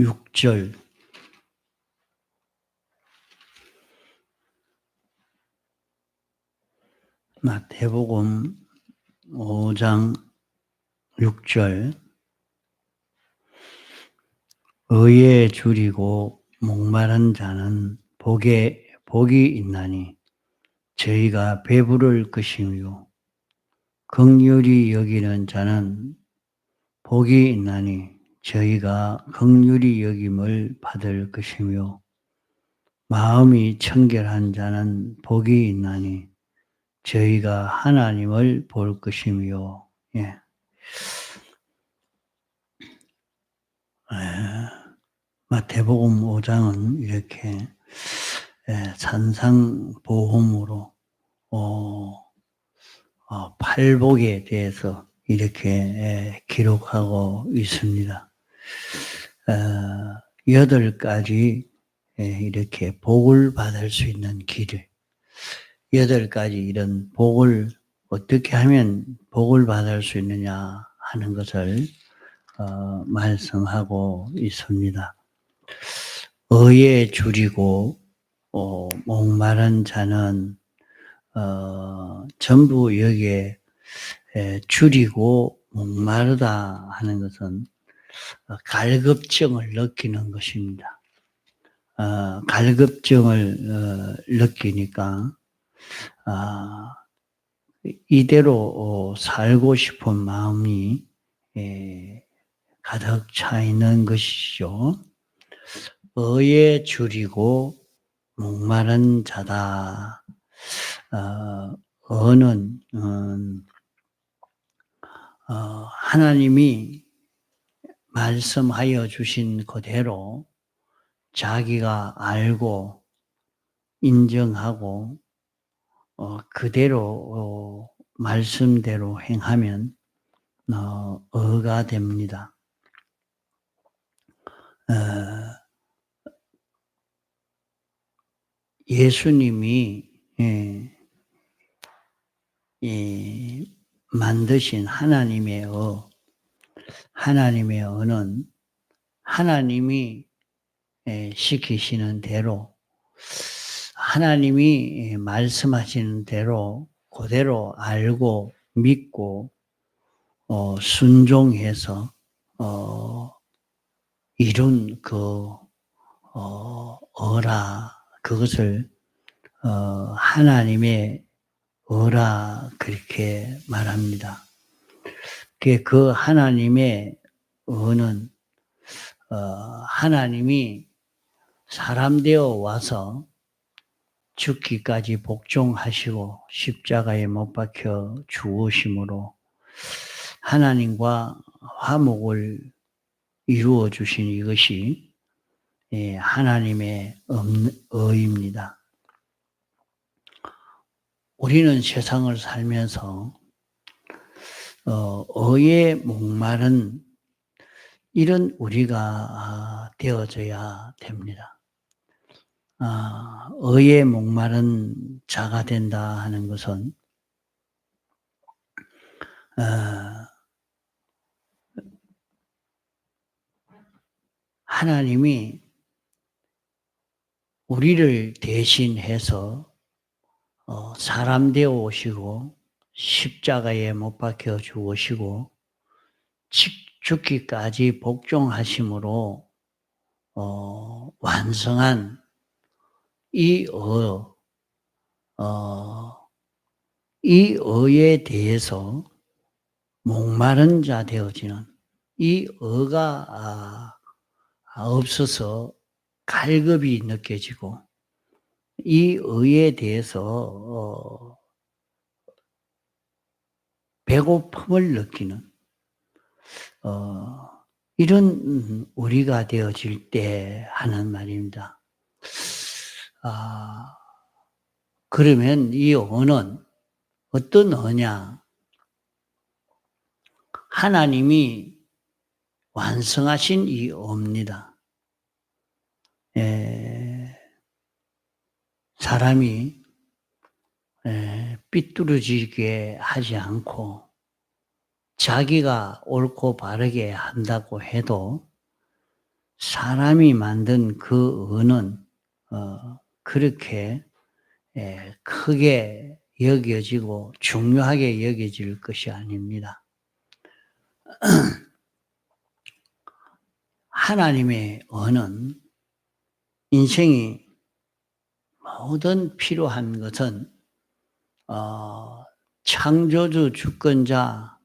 6절 마태복음 5장 6절 의에 줄이고 목마른 자는 복이 있나니 저희가 배부를 것이며 긍휼히 여기는 자는 복이 있나니 저희가 긍휼히 여김을 받을 것이며 마음이 청결한 자는 복이 있나니 저희가 하나님을 볼 것이며. 예. 마태복음 5장은 이렇게 산상보험으로 팔복에 대해서 이렇게 기록하고 있습니다. 8가지 이렇게 복을 받을 수 있는 길을, 8가지 이런 복을 어떻게 하면 복을 받을 수 있느냐 하는 것을 말씀하고 있습니다. 의에 줄이고 목마른 자는 전부 여기에 줄이고 목마르다 하는 것은 갈급증을 느끼는 것입니다. 갈급증을 느끼니까 이대로 살고 싶은 마음이 가득 차 있는 것이죠. 의에 줄이고 목마른 자다. 의는 하나님이 말씀하여 주신 그대로 자기가 알고 인정하고 그대로 말씀대로 행하면 의가 됩니다. 예수님이 만드신 하나님의 의는 하나님이 시키시는 대로 하나님이 말씀하시는 대로 그대로 알고 믿고 순종해서 이룬 그 의라, 그것을 하나님의 의라 그렇게 말합니다. 그 하나님의 의는 하나님이 사람 되어 와서 죽기까지 복종하시고 십자가에 못 박혀 죽으심으로 하나님과 화목을 이루어 주신 이것이 하나님의 의입니다. 우리는 세상을 살면서 의에 목마른 이런 우리가 되어져야 됩니다. 의에 목마른 자가 된다 하는 것은 하나님이 우리를 대신해서 사람 되어 오시고 십자가에 못 박혀 죽으시고 죽기까지 복종하심으로 완성한 이 의에 대해서 목마른 자 되어지는 이 의가 없어서 갈급이 느껴지고 이 의에 대해서 배고픔을 느끼는 이런 우리가 되어질 때 하는 말입니다. 그러면 이 의는 어떤 의냐? 하나님이 완성하신 이 의입니다. 사람이 삐뚤어지게 하지 않고 자기가 옳고 바르게 한다고 해도 사람이 만든 그 은은 그렇게 크게 여겨지고 중요하게 여겨질 것이 아닙니다. 하나님의 은은 인생이 모든 필요한 것은 창조주 주권자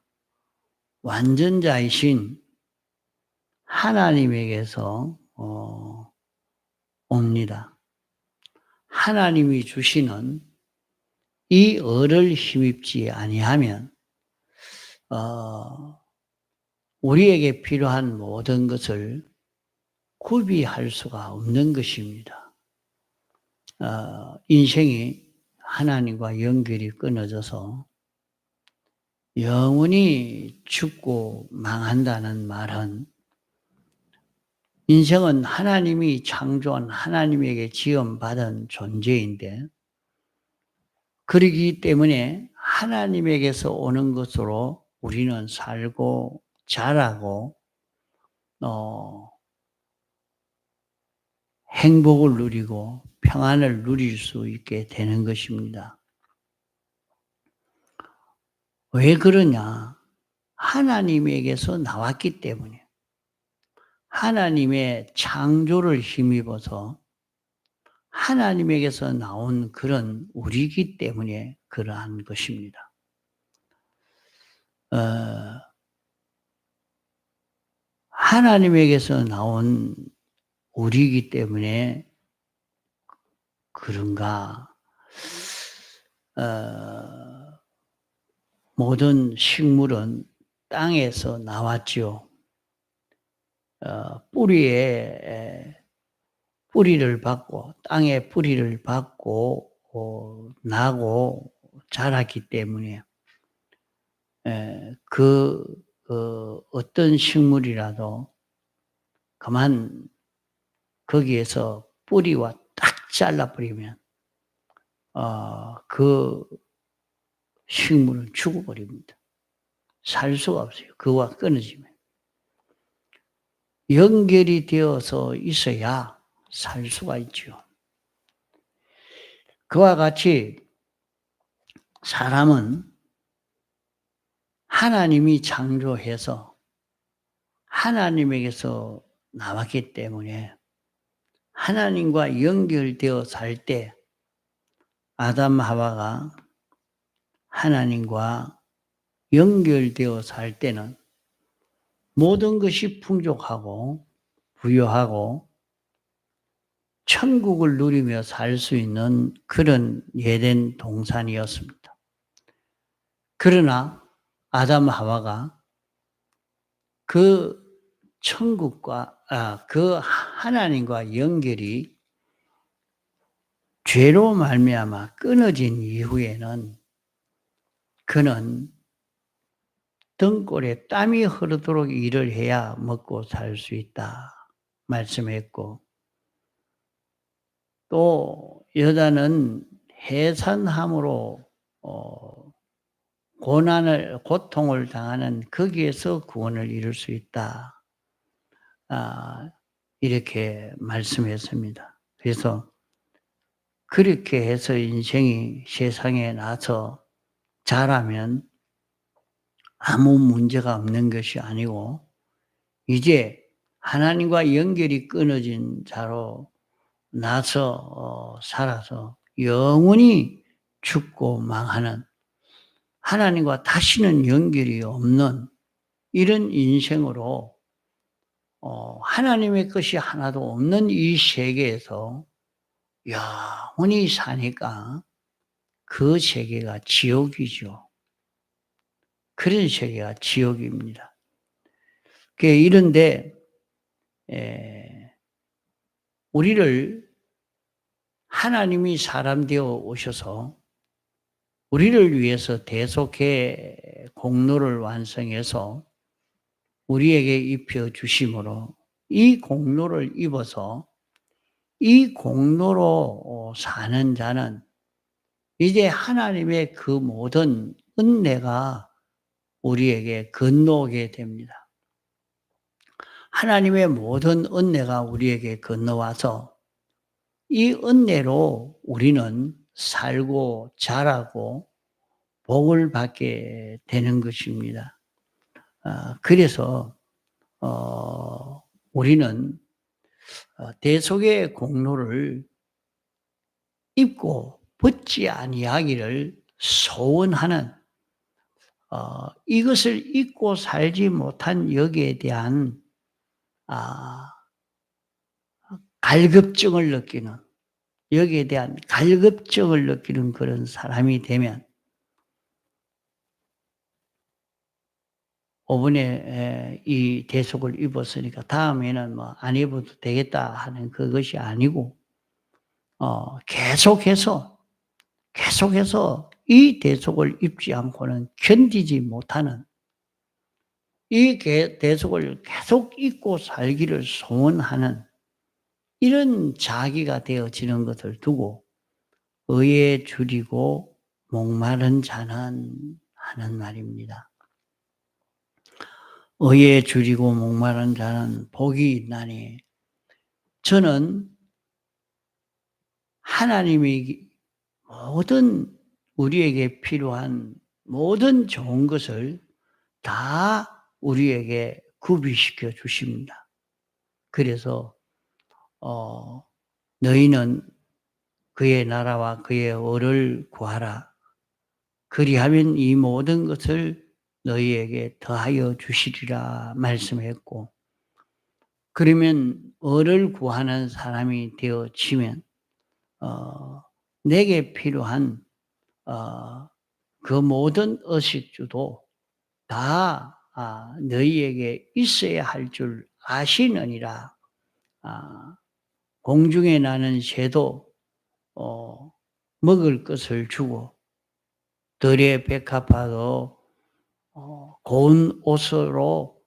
완전자이신 하나님에게서 옵니다. 하나님이 주시는 이 을을 힘입지 아니하면 우리에게 필요한 모든 것을 구비할 수가 없는 것입니다. 인생이 하나님과 연결이 끊어져서 영원히 죽고 망한다는 말은 인생은 하나님이 창조한 하나님에게 지음받은 존재인데 그러기 때문에 하나님에게서 오는 것으로 우리는 살고 자라고 행복을 누리고 평안을 누릴 수 있게 되는 것입니다. 왜 그러냐? 하나님에게서 나왔기 때문에 하나님의 창조를 힘입어서 하나님에게서 나온 그런 우리이기 때문에 그러한 것입니다. 하나님에게서 나온 우리이기 때문에 그런가? 모든 식물은 땅에서 나왔지요. 뿌리를 받고 땅에 뿌리를 받고 나고 자랐기 때문에 어떤 식물이라도 그만 거기에서 뿌리와 딱 잘라버리면 그 식물은 죽어버립니다. 살 수가 없어요. 그와 끊어지면. 연결이 되어서 있어야 살 수가 있죠. 그와 같이 사람은 하나님이 창조해서 하나님에게서 나왔기 때문에 하나님과 연결되어 살 때 아담 하와가 하나님과 연결되어 살 때는 모든 것이 풍족하고 부유하고 천국을 누리며 살 수 있는 그런 에덴 동산이었습니다. 그러나 아담 하와가 그 천국과 그 하나님과 연결이 죄로 말미암아 끊어진 이후에는 그는 등골에 땀이 흐르도록 일을 해야 먹고 살 수 있다 말씀했고, 또 여자는 해산함으로 고통을 당하는 거기에서 구원을 이룰 수 있다. 이렇게 말씀했습니다. 그래서 그렇게 해서 인생이 세상에 나서 자라면 아무 문제가 없는 것이 아니고 이제 하나님과 연결이 끊어진 자로 나서 살아서 영원히 죽고 망하는, 하나님과 다시는 연결이 없는 이런 인생으로 하나님의 것이 하나도 없는 이 세계에서 영원히 사니까 그 세계가 지옥이죠. 그런 세계가 지옥입니다. 이런데 우리를 하나님이 사람 되어 오셔서 우리를 위해서 대속의 공로를 완성해서 우리에게 입혀 주심으로 이 공로를 입어서 이 공로로 사는 자는 이제 하나님의 그 모든 은혜가 우리에게 건너오게 됩니다. 하나님의 모든 은혜가 우리에게 건너와서 이 은혜로 우리는 살고 자라고 복을 받게 되는 것입니다. 그래서 우리는 대속의 공로를 입고 벗지 아니하기를 소원하는 이것을 잊고 살지 못한 여기에 대한 갈급증을 느끼는 여기에 대한 갈급증을 느끼는 그런 사람이 되면 5분에 이 대속을 입었으니까 다음에는 뭐 안 입어도 되겠다 하는 그것이 아니고 계속해서 이 대속을 입지 않고는 견디지 못하는 이 대속을 계속 입고 살기를 소원하는 이런 자기가 되어지는 것을 두고 의에 줄이고 목마른 자는 하는 말입니다. 의에 줄이고 목마른 자는 복이 있나니 저는 하나님이 모든 우리에게 필요한 모든 좋은 것을 다 우리에게 구비시켜 주십니다. 그래서 너희는 그의 나라와 그의 의를 구하라. 그리하면 이 모든 것을 너희에게 더하여 주시리라 말씀했고, 그러면 의를 구하는 사람이 되어지면 내게 필요한 그 모든 의식주도 다 너희에게 있어야 할 줄 아시느니라. 공중에 나는 새도 먹을 것을 주고 들의 백합화도 고운 옷으로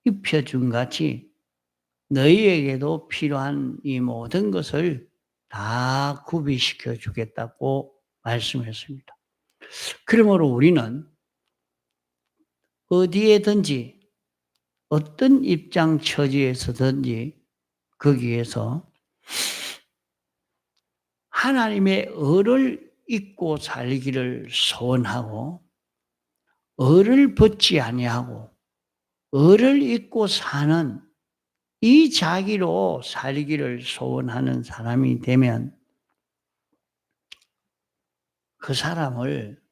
입혀준 같이 너희에게도 필요한 이 모든 것을 다 구비시켜 주겠다고 말씀했습니다. 그러므로 우리는 어디에든지 어떤 입장 처지에서든지 거기에서 하나님의 의를 잊고 살기를 소원하고 의를 벗지 아니하고 의를 잊고 사는 이 자기로 살기를 소원하는 사람이 되면 그 사람을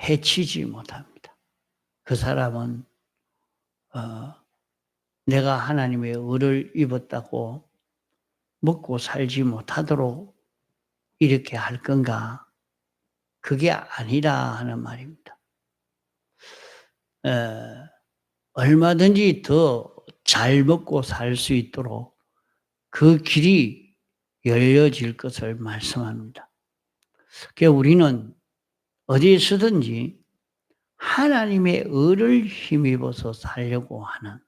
해치지 못합니다. 그 사람은 내가 하나님의 의를 입었다고 먹고 살지 못하도록 이렇게 할 건가? 그게 아니라 하는 말입니다. 얼마든지 더 잘 먹고 살 수 있도록 그 길이 열려질 것을 말씀합니다. 그러니까 우리는 어디에서든지 하나님의 의를 힘입어서 살려고 하는,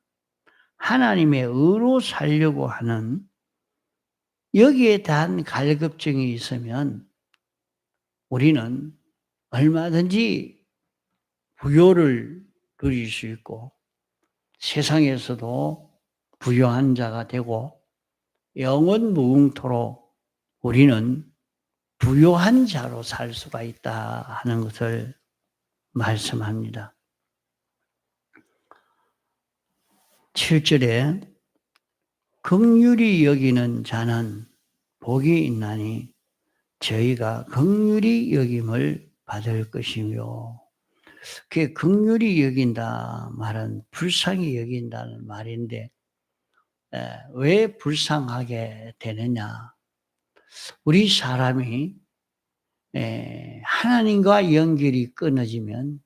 하나님의 의로 살려고 하는 여기에 대한 갈급증이 있으면 우리는 얼마든지 부요를 누릴 수 있고 세상에서도 부요한 자가 되고 영원 무궁토록 우리는 부요한 자로 살 수가 있다 하는 것을 말씀합니다. 7절에 긍휼히 여기는 자는 복이 있나니 저희가 긍휼히 여김을 받을 것이며, 그 긍휼히 여긴다 말은 불쌍히 여긴다는 말인데 왜 불쌍하게 되느냐? 우리 사람이 하나님과 연결이 끊어지면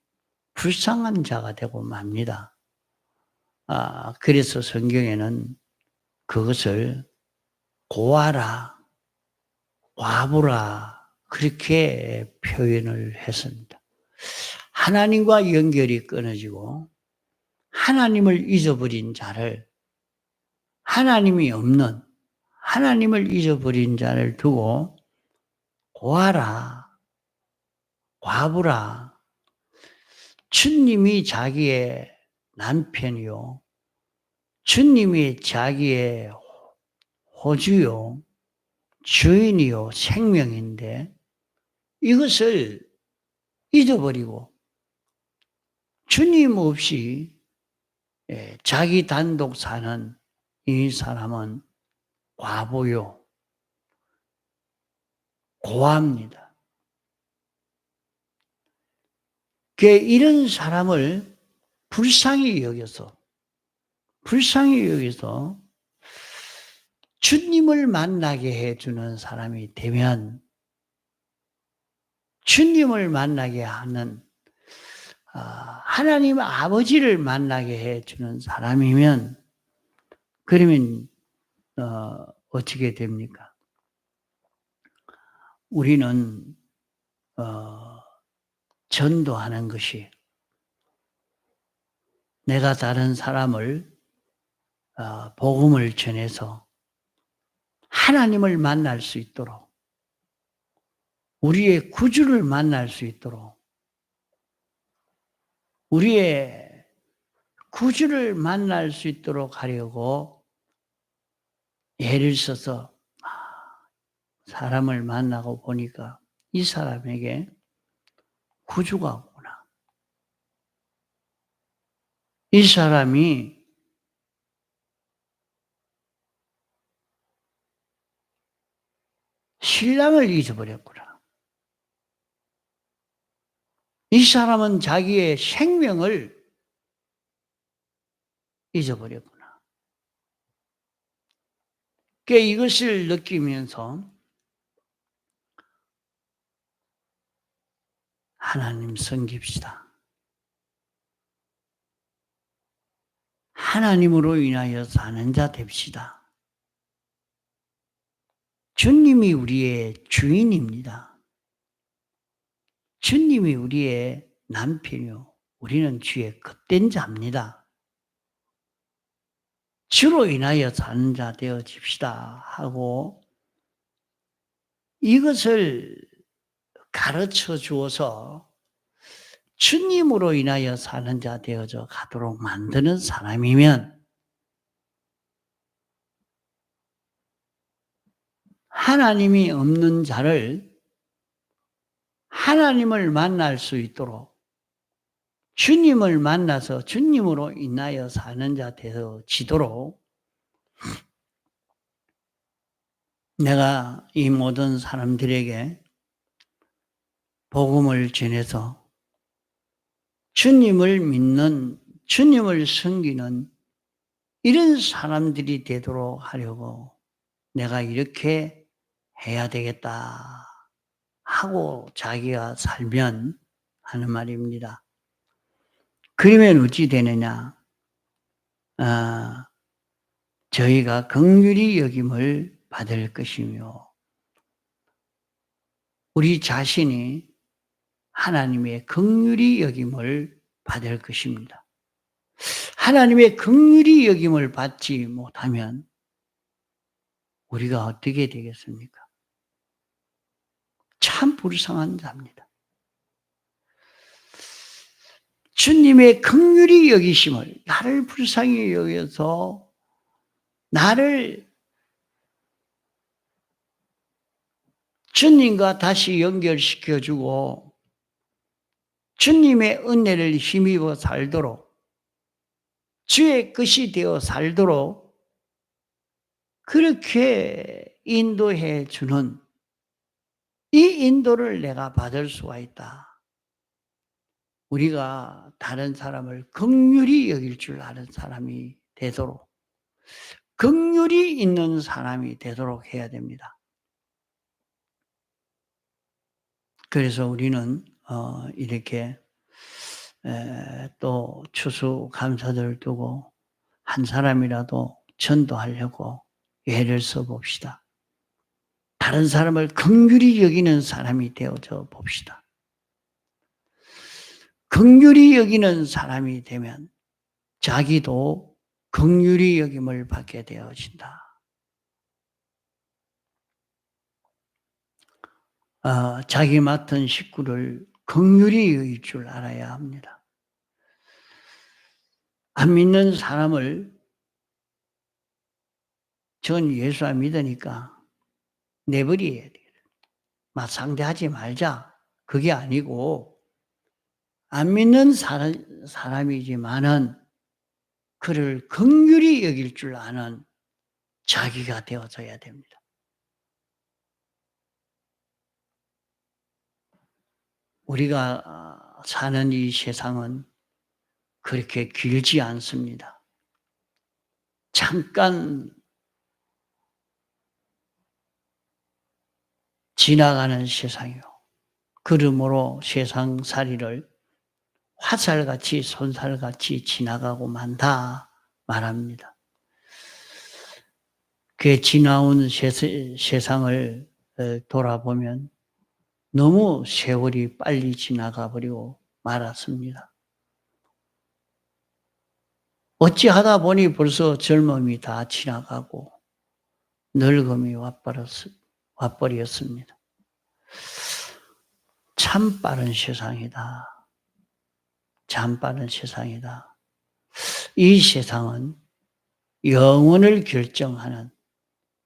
불쌍한 자가 되고 맙니다. 그래서 성경에는 그것을 고아라, 과부라 그렇게 표현을 했습니다. 하나님과 연결이 끊어지고 하나님을 잊어버린 자를, 하나님이 없는 하나님을 잊어버린 자를 두고 고아라, 과부라, 주님이 자기의 남편이요. 주님이 자기의 호주요, 주인이요, 생명인데 이것을 잊어버리고 주님 없이 자기 단독 사는 이 사람은 과부요, 고아입니다. 이런 사람을 불쌍히 여겨서 주님을 만나게 해주는 사람이 되면, 주님을 만나게 하는 하나님 아버지를 만나게 해주는 사람이면, 그러면 어떻게 됩니까? 우리는 전도하는 것이, 내가 다른 사람을 복음을 전해서 하나님을 만날 수 있도록, 우리의 구주를 만날 수 있도록, 우리의 구주를 만날 수 있도록 하려고 애를 써서 사람을 만나고 보니까 이 사람에게 구주가 없구나. 이 사람이 신랑을 잊어버렸구나. 이 사람은 자기의 생명을 잊어버렸구나. 이것을 느끼면서 하나님 섬깁시다. 하나님으로 인하여 사는 자 됩시다. 주님이 우리의 주인입니다. 주님이 우리의 남편이요, 우리는 주의 겉된 자입니다. 주로 인하여 사는 자 되어집시다 하고 이것을 가르쳐 주어서 주님으로 인하여 사는 자 되어져 가도록 만드는 사람이면, 하나님이 없는 자를 하나님을 만날 수 있도록, 주님을 만나서 주님으로 인하여 사는 자 되어지도록 내가 이 모든 사람들에게 복음을 전해서 주님을 믿는, 주님을 섬기는 이런 사람들이 되도록 하려고 내가 이렇게 해야 되겠다 하고 자기가 살면 하는 말입니다. 그러면 어찌 되느냐? 저희가 긍휼히 여김을 받을 것이며, 우리 자신이 하나님의 긍휼히 여김을 받을 것입니다. 하나님의 긍휼히 여김을 받지 못하면 우리가 어떻게 되겠습니까? 참 불쌍한 자입니다. 주님의 긍휼히 여기심을, 나를 불쌍히 여겨서 나를 주님과 다시 연결시켜주고 주님의 은혜를 힘입어 살도록, 주의 것이 되어 살도록 그렇게 인도해 주는 이 인도를 내가 받을 수가 있다. 우리가 다른 사람을 긍휼히 여길 줄 아는 사람이 되도록, 긍휼이 있는 사람이 되도록 해야 됩니다. 그래서 우리는 이렇게 또 추수감사절을 두고 한 사람이라도 전도하려고 애를 써봅시다. 다른 사람을 긍휼히 여기는 사람이 되어져 봅시다. 긍휼히 여기는 사람이 되면 자기도 긍휼히 여김을 받게 되어진다. 자기 맡은 식구를 긍휼히 여길 줄 알아야 합니다. 안 믿는 사람을 전 예수 안 믿으니까 내버려야 돼. 막 상대하지 말자. 그게 아니고 안 믿는 사람이지만은 그를 긍휼히 여길 줄 아는 자기가 되어져야 됩니다. 우리가 사는 이 세상은 그렇게 길지 않습니다. 잠깐 지나가는 세상이요. 그러므로 세상살이를 화살같이 손살같이 지나가고 만다 말합니다. 그 지나온 세상을 돌아보면 너무 세월이 빨리 지나가 버리고 말았습니다. 어찌하다 보니 벌써 젊음이 다 지나가고 늙음이 와버렸습니다. 참 빠른 세상이다. 참 빠른 세상이다. 이 세상은 영혼을 결정하는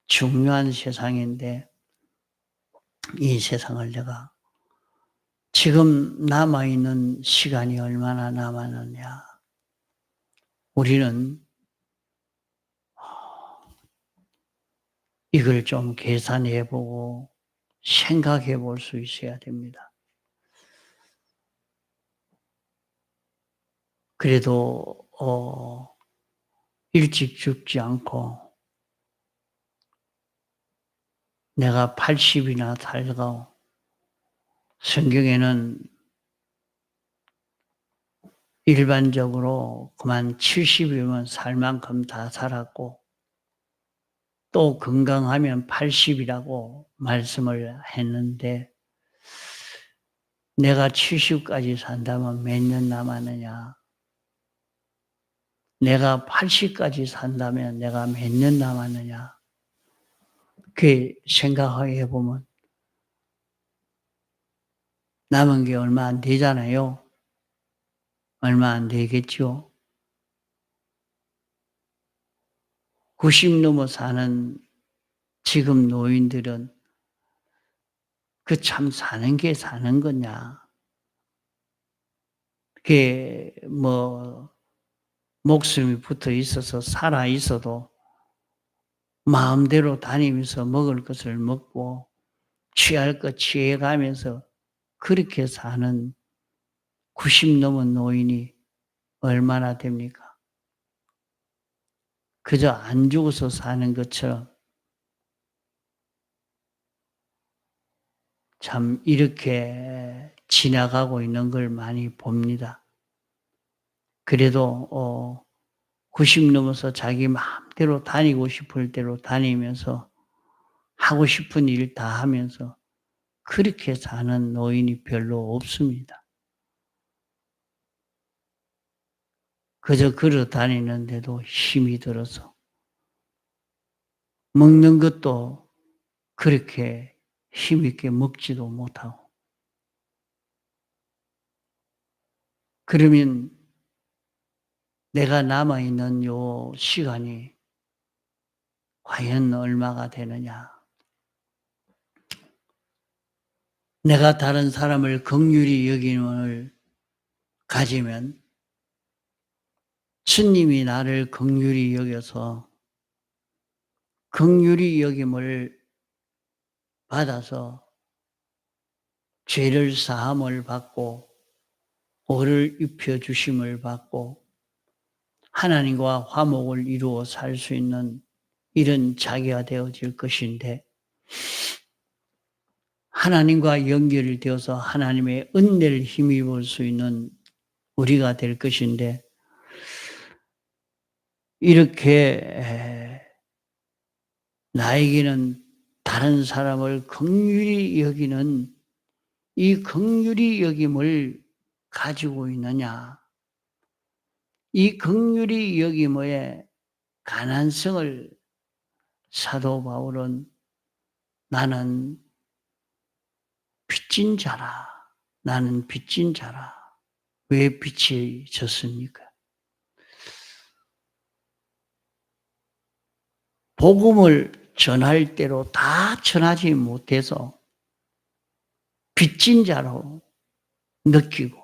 중요한 세상인데 이 세상을 내가 지금 남아있는 시간이 얼마나 남았느냐. 우리는 이걸 좀 계산해 보고 생각해 볼 수 있어야 됩니다. 그래도 일찍 죽지 않고 내가 80이나 살고 성경에는 일반적으로 그만 70이면 살 만큼 다 살았고 또 건강하면 80이라고 말씀을 했는데 내가 70까지 산다면 몇 년 남았느냐? 내가 80까지 산다면 내가 몇 년 남았느냐? 그 생각해 보면 남은 게 얼마 안 되잖아요. 얼마 안 되겠죠. 90 넘어 사는 지금 노인들은 그 참 사는 게 사는 거냐? 그게 목숨이 붙어 있어서 살아 있어도 마음대로 다니면서 먹을 것을 먹고 취할 것 취해 가면서 그렇게 사는 90 넘은 노인이 얼마나 됩니까? 그저 안 죽어서 사는 것처럼 참 이렇게 지나가고 있는 걸 많이 봅니다. 그래도 90 넘어서 자기 마음대로 다니고 싶을 대로 다니면서 하고 싶은 일 다 하면서 그렇게 사는 노인이 별로 없습니다. 그저 걸어 다니는데도 힘이 들어서 먹는 것도 그렇게 힘있게 먹지도 못하고 그러면 내가 남아있는 요 시간이 과연 얼마가 되느냐. 내가 다른 사람을 긍휼히 여김을 가지면 주님이 나를 긍휼히 여겨서 긍휼히 여김을 받아서 죄를 사함을 받고 오를 입혀 주심을 받고 하나님과 화목을 이루어 살 수 있는 이런 자기가 되어질 것인데 하나님과 연결되어서 하나님의 은혜를 힘입을 수 있는 우리가 될 것인데 이렇게 나에게는 다른 사람을 긍휼히 여기는 이 긍휼히 여김을 가지고 있느냐? 이 긍휼히 여김의 가난성을 사도 바울은 나는 빚진 자라. 나는 빚진 자라. 왜 빚이 졌습니까? 복음을 전할 대로 다 전하지 못해서 빚진 자로 느끼고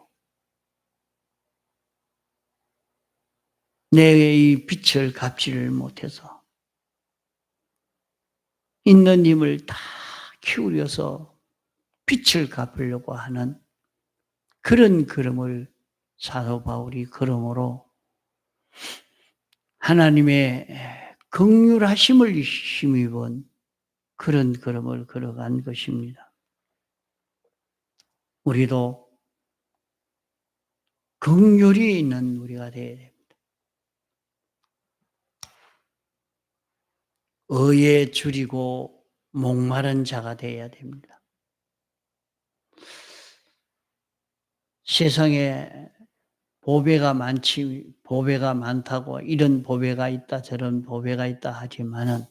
내 이 빚을 갚지를 못해서 있는 힘을 다 키우려서 빚을 갚으려고 하는 그런 걸음을 사도 바울이 걸음으로 하나님의 긍휼하심을 힘입은 그런 걸음을 걸어간 것입니다. 우리도 긍휼이 있는 우리가 되어야 됩니다. 의에 줄이고 목마른 자가 되어야 됩니다. 세상에 보배가 많다고 이런 보배가 있다 저런 보배가 있다 하지만은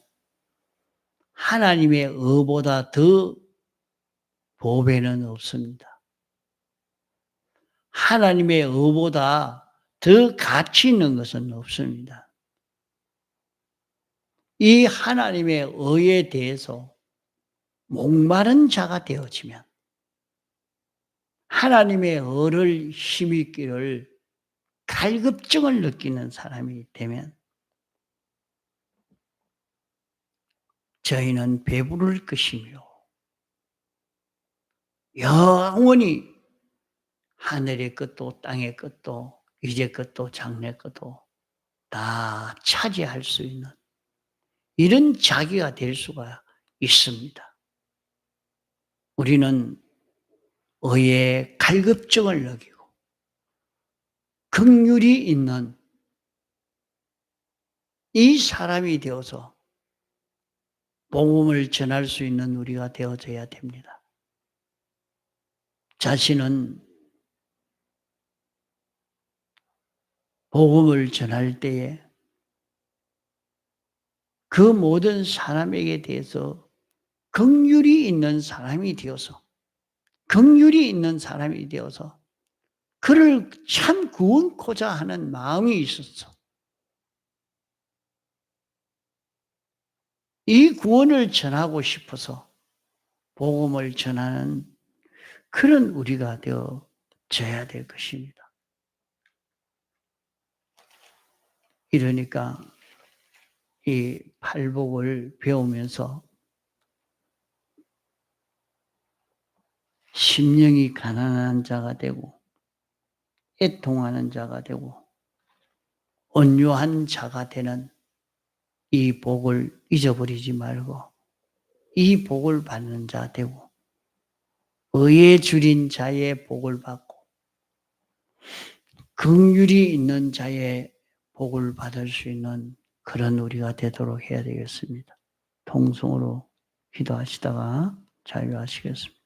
하나님의 의보다 더 보배는 없습니다. 하나님의 의보다 더 가치 있는 것은 없습니다. 이 하나님의 의에 대해서 목마른 자가 되어지면 하나님의 의를 힘입기를 갈급증을 느끼는 사람이 되면 저희는 배부를 것이며 영원히 하늘의 것도 땅의 것도 이제 것도 장래 것도 다 차지할 수 있는 이런 자기가 될 수가 있습니다. 우리는 의의 갈급증을 느끼고 긍휼이 있는 이 사람이 되어서 복음을 전할 수 있는 우리가 되어져야 됩니다. 자신은 복음을 전할 때에 그 모든 사람에게 대해서 긍휼이 있는 사람이 되어서 그를 참 구원코자 하는 마음이 있었어. 이 구원을 전하고 싶어서 복음을 전하는 그런 우리가 되어져야 될 것입니다. 이러니까 이 팔복을 배우면서 심령이 가난한 자가 되고 애통하는 자가 되고 온유한 자가 되는 이 복을 잊어버리지 말고 이 복을 받는 자 되고 의에 줄인 자의 복을 받고 긍휼이 있는 자의 복을 받을 수 있는 그런 우리가 되도록 해야 되겠습니다. 통성으로 기도하시다가 자유하시겠습니다.